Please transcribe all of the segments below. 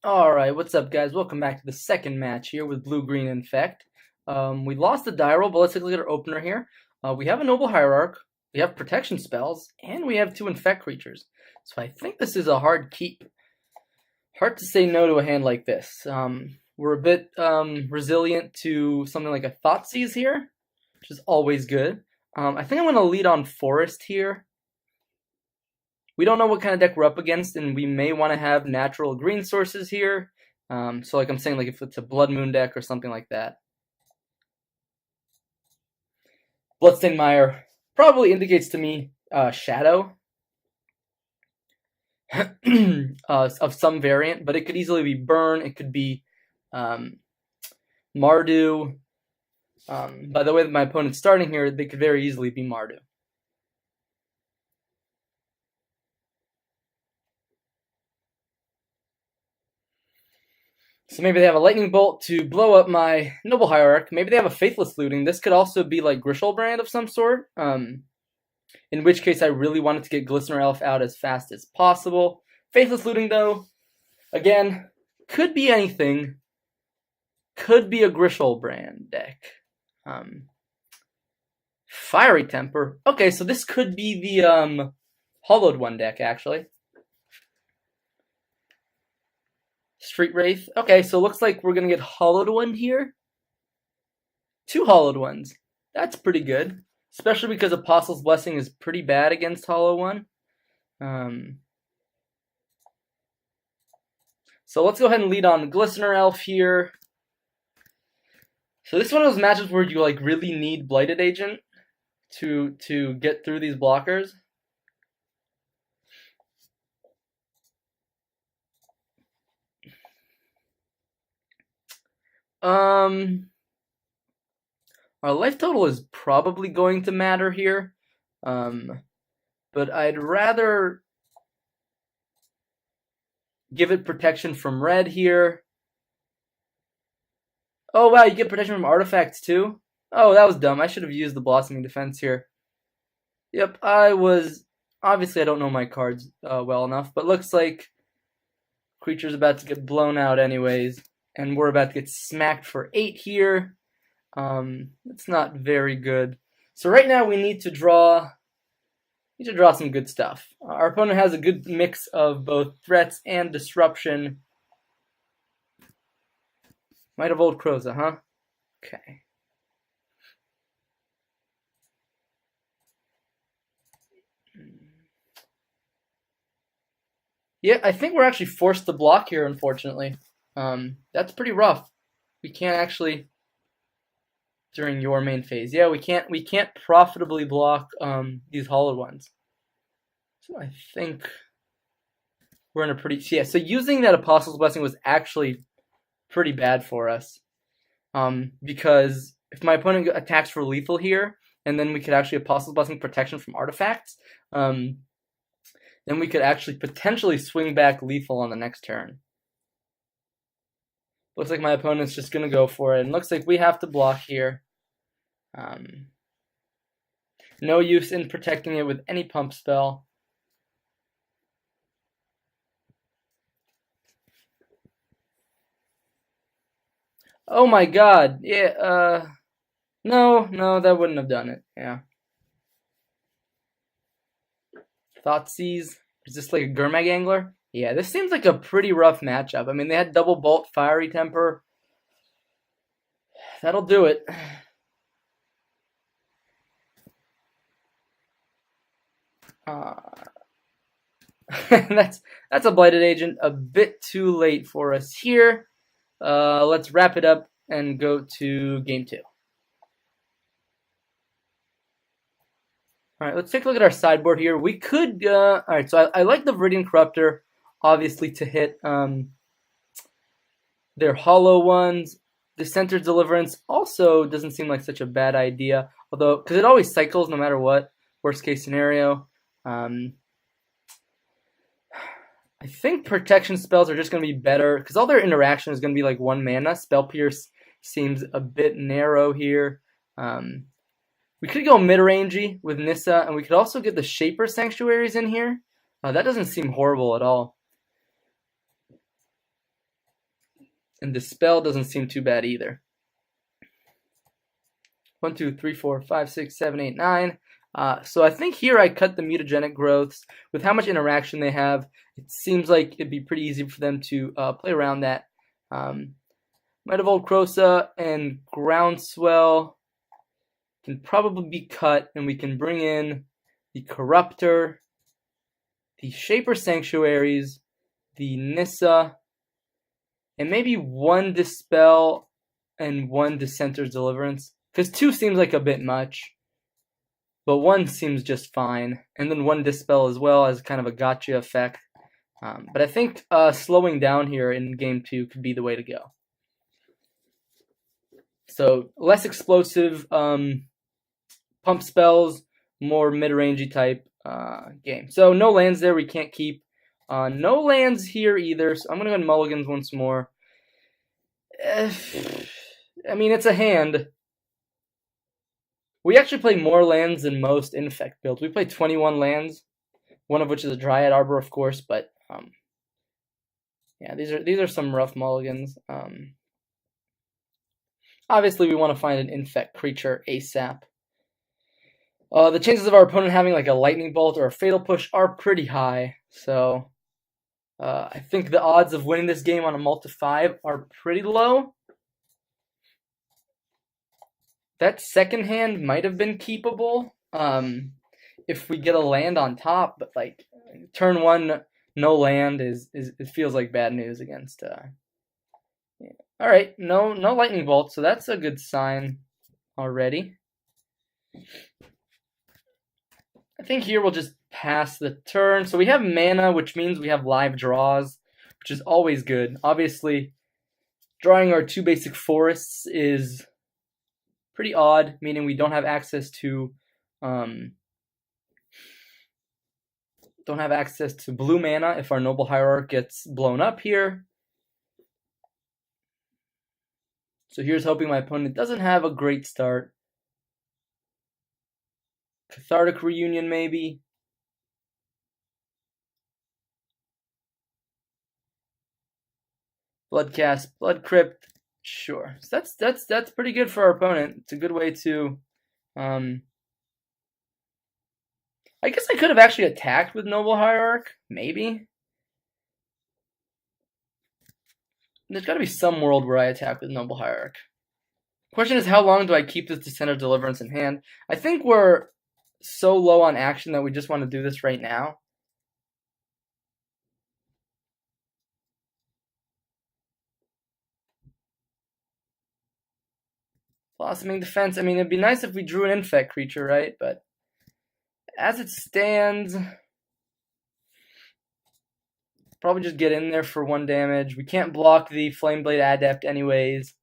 Alright, what's up guys? Welcome back to the second match here with Blue-Green Infect. We lost the die roll, but let's take a look at our opener here. We have a Noble Hierarch, we have protection spells, and we have 2 Infect creatures. So I think this is a hard keep. Hard to say no to a hand like this. We're a bit resilient to something like a Thoughtseize here, which is always good. I think I'm going to lead on Forest here. We don't know what kind of deck we're up against, and we may want to have natural green sources here. So like I'm saying, like if it's a Blood Moon deck or something like that. Bloodstained Mire probably indicates to me Shadow of some variant, but it could easily be Burn, it could be Mardu. By the way that my opponent's starting here, they could very easily be Mardu. So maybe they have a Lightning Bolt to blow up my Noble Hierarch. Maybe they have a Faithless Looting. This could also be like Grishelbrand of some sort. In which case I really wanted to get Glistener Elf out as fast as possible. Faithless Looting though, again, could be anything. Could be a Grishelbrand deck. Fiery Temper. Okay, so this could be the Hollowed One deck actually. Street Wraith. Okay, so it looks like we're going to get Hollowed One here. 2 Hollowed Ones. That's pretty good. Especially because Apostle's Blessing is pretty bad against Hollow One. So let's go ahead and lead on Glistener Elf here. So this is one of those matchups where you like really need Blighted Agent to get through these blockers. Our life total is probably going to matter here, but I'd rather give it protection from red here. Oh wow, you get protection from artifacts too? Oh, that was dumb. I should have used the Blossoming Defense here. Yep, obviously I don't know my cards well enough, but looks like creature's about to get blown out anyways. And we're about to get smacked for 8 here. It's not very good. So right now we need to draw some good stuff. Our opponent has a good mix of both threats and disruption. Might have Old Croza, huh? Okay. Yeah, I think we're actually forced to block here, unfortunately. That's pretty rough. We can't actually during your main phase. Yeah, we can't profitably block these Hollowed Ones. So I think we're in a pretty so using that Apostle's Blessing was actually pretty bad for us. Because if my opponent attacks for lethal here, and then we could actually Apostle's Blessing protection from artifacts, then we could actually potentially swing back lethal on the next turn. Looks like my opponent's just going to go for it. And looks like we have to block here. No use in protecting it with any pump spell. Oh my god. Yeah, no, that wouldn't have done it. Yeah. Thoughtseize. Is this like a Gurmag Angler? Yeah, this seems like a pretty rough matchup. I mean, they had Double Bolt, Fiery Temper. That'll do it. That's a Blighted Agent. A bit too late for us here. Let's wrap it up and go to game 2. All right, let's take a look at our sideboard here. We could, all right, so I like the Viridian Corruptor, obviously, to hit their Hollow Ones. Dissenter's Deliverance also doesn't seem like such a bad idea, although, because it always cycles no matter what, worst case scenario. I think protection spells are just going to be better, because all their interaction is going to be like 1 mana. Spell Pierce seems a bit narrow here. We could go mid-rangey with Nissa, and we could also get the Shaper Sanctuaries in here. That doesn't seem horrible at all. And Dispel doesn't seem too bad either. 1, 2, 3, 4, 5, 6, 7, 8, 9. So I think here I cut the mutagenic growths. With how much interaction they have, it seems like it'd be pretty easy for them to play around that. Might of Old Crosa and Groundswell can probably be cut, and we can bring in the Corruptor, the Shaper Sanctuaries, the Nissa, and maybe one Dispel and one Dissenter's Deliverance. Because 2 seems like a bit much, but 1 seems just fine. And then 1 Dispel as well as kind of a gotcha effect. But I think slowing down here in game 2 could be the way to go. So less explosive pump spells, more mid-rangey type game. So no lands there, we can't keep. No lands here either, so I'm going to go ahead and mulligans once more. I mean, it's a hand. We actually play more lands than most Infect builds. We play 21 lands, one of which is a Dryad Arbor, of course, but yeah, these are some rough mulligans. Obviously, we want to find an Infect creature ASAP. The chances of our opponent having like a Lightning Bolt or a Fatal Push are pretty high, so I think the odds of winning this game on a multi-5 are pretty low. That second hand might have been keepable if we get a land on top, but like turn 1, no land it feels like bad news against. Yeah. All right, no Lightning Bolt, so that's a good sign already. I think here we'll just pass the turn. So we have mana, which means we have live draws, which is always good. Obviously, drawing our 2 basic forests is pretty odd, meaning we don't have access to blue mana if our Noble Hierarch gets blown up here. So here's hoping my opponent doesn't have a great start. Cathartic Reunion, maybe. Bloodcast, Blood Crypt, sure. So that's pretty good for our opponent. It's a good way to. I guess I could have actually attacked with Noble Hierarch, maybe. There's got to be some world where I attack with Noble Hierarch. Question is, how long do I keep this Descender Deliverance in hand? I think we're so low on action that we just want to do this right now. Blossoming Defense. I mean, it'd be nice if we drew an Infect creature, right? But as it stands, probably just get in there for 1 damage. We can't block the Flameblade Adept anyways.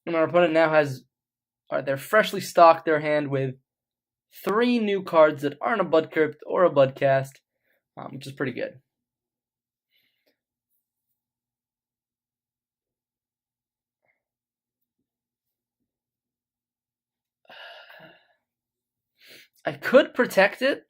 And our opponent now has, they're freshly stocked their hand with 3 new cards that aren't a Blood Crypt or a Bloodcast, which is pretty good. I could protect it.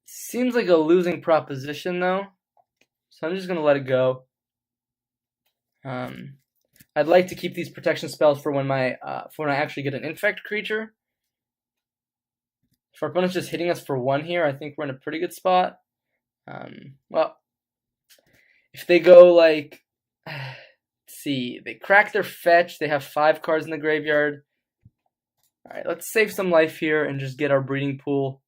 Seems like a losing proposition though, so I'm just gonna let it go. I'd like to keep these protection spells for when I actually get an Infect creature. If our opponent's just hitting us for 1 here, I think we're in a pretty good spot. Well, if they go like, let's see, they crack their fetch, they have 5 cards in the graveyard. All right, let's save some life here and just get our breeding pool.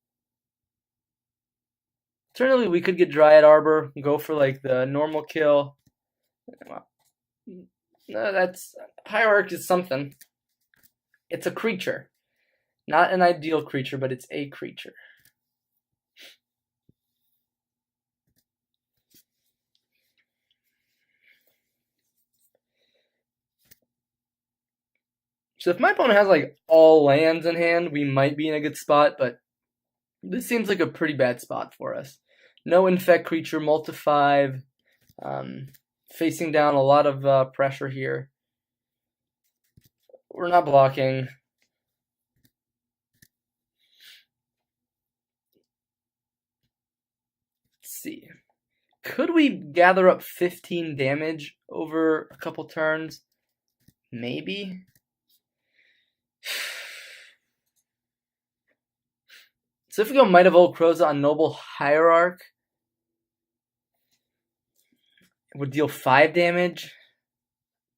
Alternatively, we could get Dryad Arbor, go for like the normal kill. Well, no, that's Hierarch is something. It's a creature. Not an ideal creature, but it's a creature. So if my opponent has like all lands in hand, we might be in a good spot, but this seems like a pretty bad spot for us. No Infect creature, multi-5, facing down a lot of pressure here. We're not blocking. Could we gather up 15 damage over a couple turns? Maybe. So if we go Might of Old Croza on Noble Hierarch, it would deal 5 damage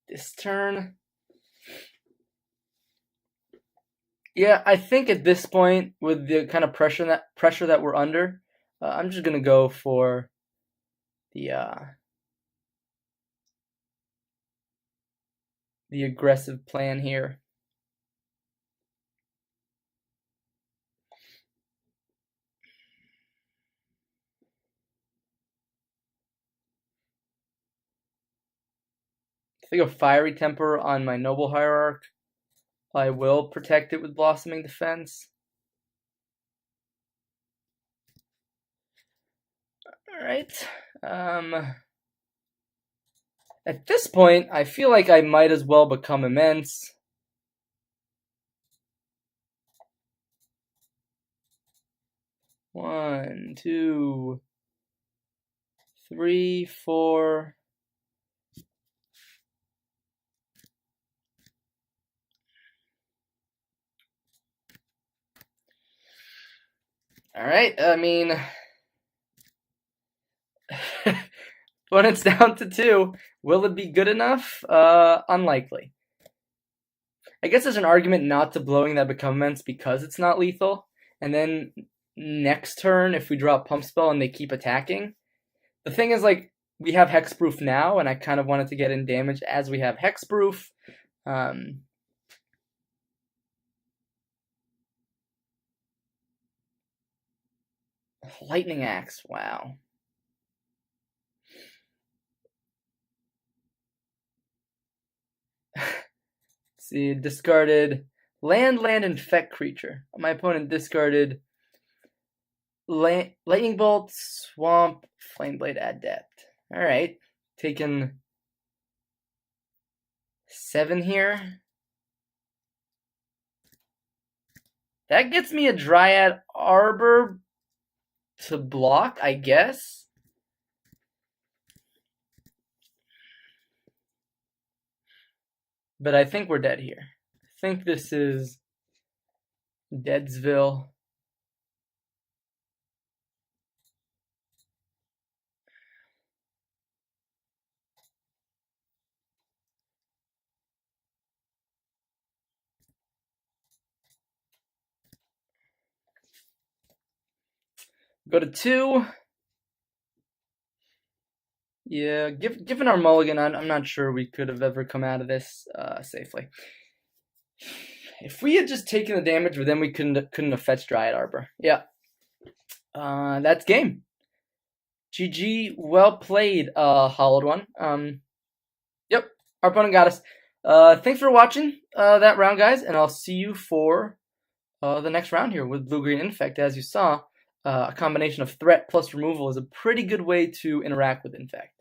this turn. Yeah, I think at this point, with the kind of pressure that we're under, I'm just gonna go for the aggressive plan here. If I go Fiery Temper on my Noble Hierarch, I will protect it with Blossoming Defense. Alright. At this point, I feel like I might as well become immense. One, two, three, four. Alright, I mean, when it's down to 2, will it be good enough? Unlikely. I guess there's an argument not to blowing that Become Immense because it's not lethal, and then next turn, if we drop Pump Spell and they keep attacking, the thing is, like, we have Hexproof now, and I kind of wanted to get in damage as we have Hexproof. Lightning Axe, wow. See, discarded land, infect creature. My opponent discarded lightning bolt, swamp, flame blade, adept. All right, taking 7 here. That gets me a Dryad Arbor to block, I guess. But I think we're dead here. I think this is Deadsville. Go to 2. Yeah, given our mulligan, I'm not sure we could have ever come out of this safely. If we had just taken the damage, but then we couldn't have fetched Dryad Arbor. Yeah. That's game. GG, well played, Hollowed One. Yep, our opponent got us. Thanks for watching that round, guys, and I'll see you for the next round here with Blue-Green Infect. As you saw, a combination of threat plus removal is a pretty good way to interact with Infect.